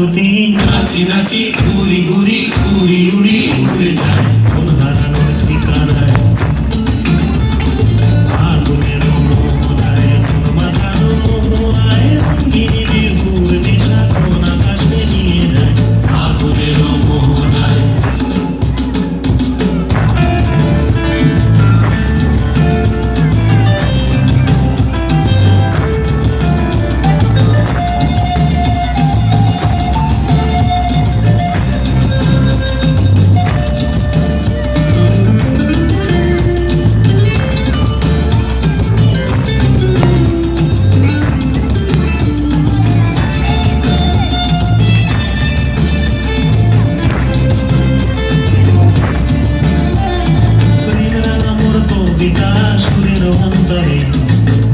প্রতি নাচি নাচি ঘুরি ঘুরি উড়ি উড়ি উড়ে যায় কোন হারানোর ঠিকানায় আগুনের মোহনায় কোন মাথানো মোহনায় রঙিনী বিহুর নেশা কোন আকাশে নিয়ে যায় আগুনের মোহনায় সুরের অন্তরে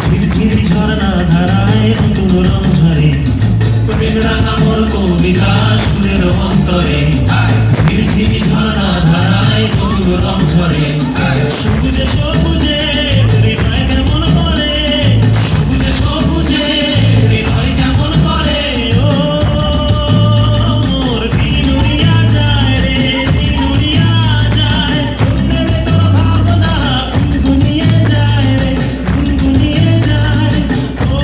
ঝিরঝির ঝর্ণা ধারায় নতুন রং ঝরে প্রেম রাঙা মোর কবিতা সুরের অন্তরে ঝিরঝির ঝর্ণা ধারায় নতুন রং ঝরে সবুজে সবুজে হৃদয় কেমন করে সবুজে সবুজে হৃদয় কেমন করে ও মোর দিন উড়িয়া যায় রে দিন উড়িয়া যায় চোখের তোর ভাবনা গুনগুনিয়ে যায় রে গুনগুনিয়ে যায় ও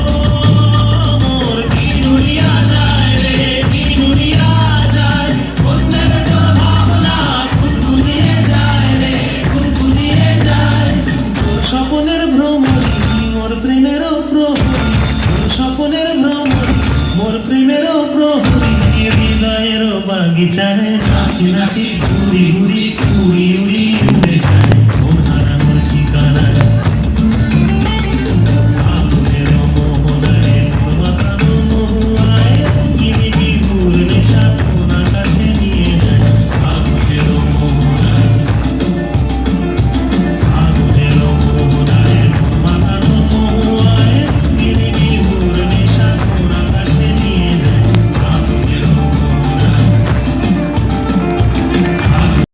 মোর দিন উড়িয়া যায় রে দিন উড়িয়া যায় চোখের তোর ভাবনা গুনগুনিয়ে যায় রে গুনগুনিয়ে যায় তোর স্বপ্নের ভ্রমণী মোর প্রেমেরও প্রহরী তোর স্বপ্নের ভ্রমণী মোর প্রেমেরও প্রহরী হৃদয়ের বাগিচায় নাচি নাচি ঘুরি ঘুরি